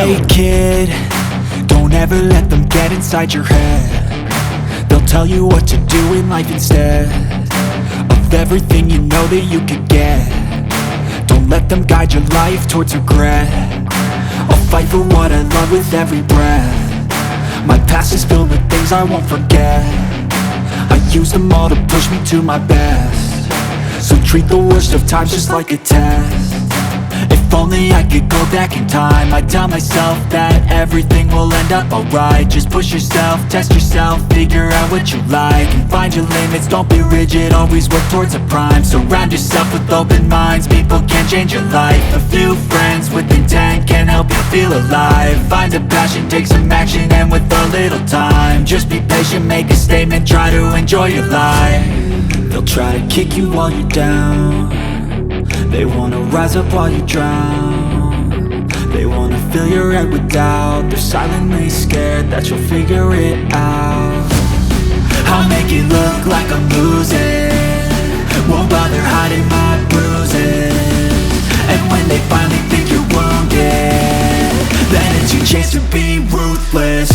Hey kid, don't ever let them get inside your head. They'll tell you what to do in life instead of everything you know that you could get. Don't let them guide your life towards regret. I'll fight for what I love with every breath. My past is filled with things I won't forget. I use them all to push me to my best. So treat the worst of times just like a test. If only I could go back in time, I'd tell myself that everything will end up alright. Just push yourself, test yourself, figure out what you like, and find your limits, don't be rigid, always work towards a prime. Surround yourself with open minds, people can change your life. A few friends with intent can help you feel alive. Find a passion, take some action, and with a little time, just be patient, make a statement, try to enjoy your life. They'll try to kick you while you're down. They wanna rise up while you drown. They wanna fill your head with doubt. They're silently scared that you'll figure it out. I'll make it look like I'm losing, won't bother hiding my bruises. And when they finally think you're wounded, then it's your chance to be ruthless.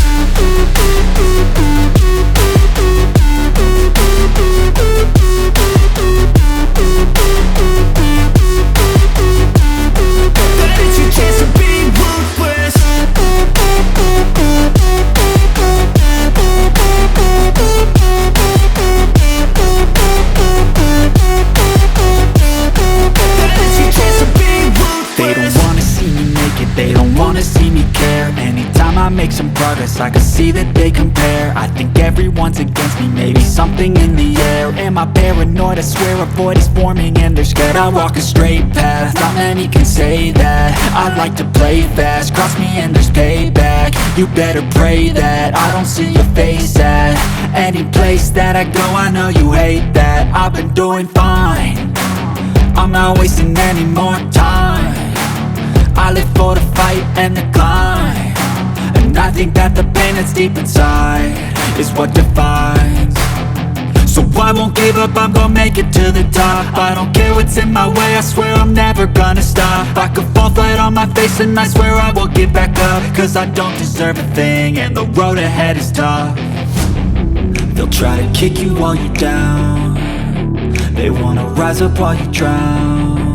They don't wanna see me care. Anytime I make some progress, I can see that they compare. I think everyone's against me, maybe something in the air. Am I paranoid? I swear a void is forming and they're scared. I walk a straight path, not many can say that. I like to play fast, cross me and there's payback. You better pray that I don't see your face at any place that I go. I know you hate that. I've been doing fine, I'm not wasting any more time. I live for the fight and the climb, and I think that the pain that's deep inside is what defines. So I won't give up, I'm gonna make it to the top. I don't care what's in my way, I swear I'm never gonna stop. I could fall flat on my face and I swear I will get back up, cause I don't deserve a thing and the road ahead is tough. They'll try to kick you while you're down. They wanna rise up while you drown.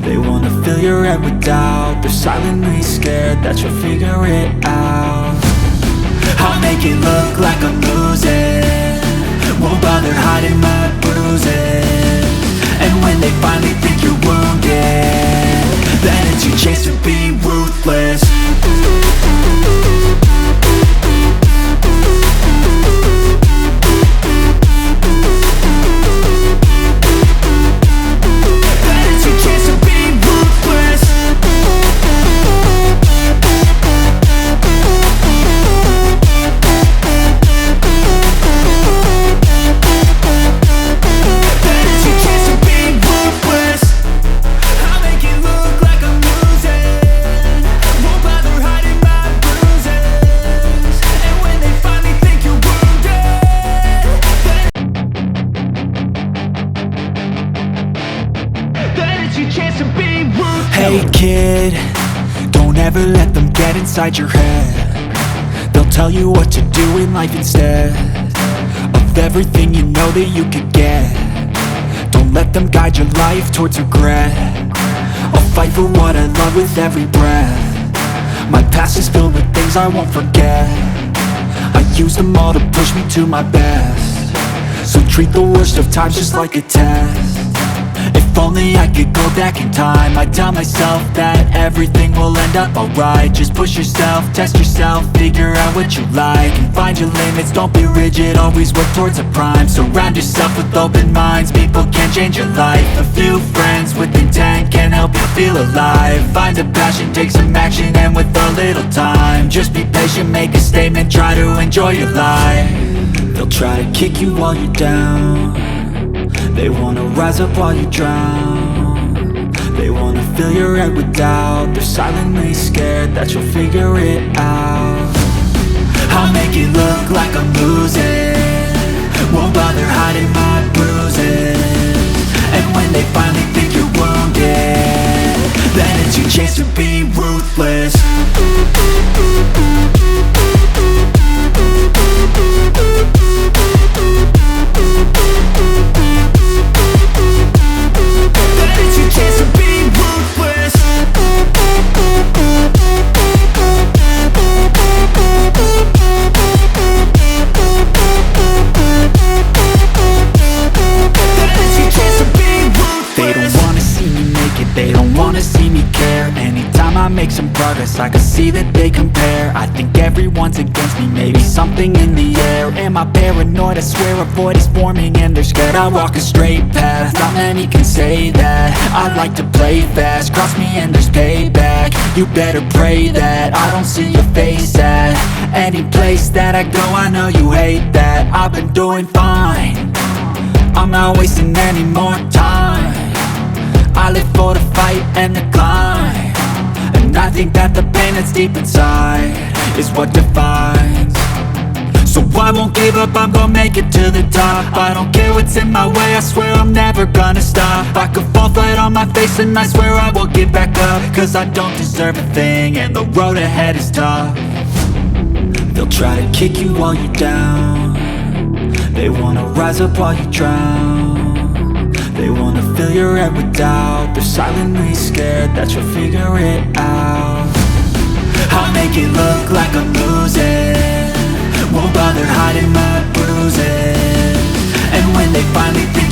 They wanna fill your head with doubt. They're silently scared that you'll figure it out. I'll make it look like I'm losing, won't bother hiding my bruises. And when they finally think you're wounded, then it's your chance to be ruthless. Hey kid, don't ever let them get inside your head. They'll tell you what to do in life instead of everything you know that you could get. Don't let them guide your life towards regret. I'll fight for what I love with every breath. My past is filled with things I won't forget. I use them all to push me to my best. So treat the worst of times just like a test. If only I could go back in time, I'd tell myself that everything will end up alright. Just push yourself, test yourself, figure out what you like, and find your limits, don't be rigid, always work towards a prime. Surround yourself with open minds, people can change your life. A few friends with intent can help you feel alive. Find a passion, take some action, and with a little time, just be patient, make a statement, try to enjoy your life. They'll try to kick you while you're down. They wanna rise up while you drown. They wanna fill your head with doubt. They're silently scared that you'll figure it out. I'll make it look like I'm losing, won't bother hiding my bruises. And when they finally think you're wounded, then it's your chance to be ruthless. make some progress, I can see that they compare. I think everyone's against me, maybe something in the air. Am I paranoid? I swear a void is forming and they're scared. I walk a straight path, not many can say that. I like to play fast, cross me and there's payback. You better pray that I don't see your face at any place that I go. I know you hate that. I've been doing fine, I'm not wasting any more time. I live for the fight and the climb, and I think that the pain that's deep inside is what defines. So I won't give up, I'm gonna make it to the top. I don't care what's in my way, I swear I'm never gonna stop. I could fall flat on my face and I swear I will get back up, cause I don't deserve a thing and the road ahead is tough. They'll try to kick you while you're down, they wanna rise up while you drown. They wanna fill your head with doubt, they're silently scared that you'll figure it out. I'll make it look like I'm losing, won't bother hiding my bruises. And when they finally think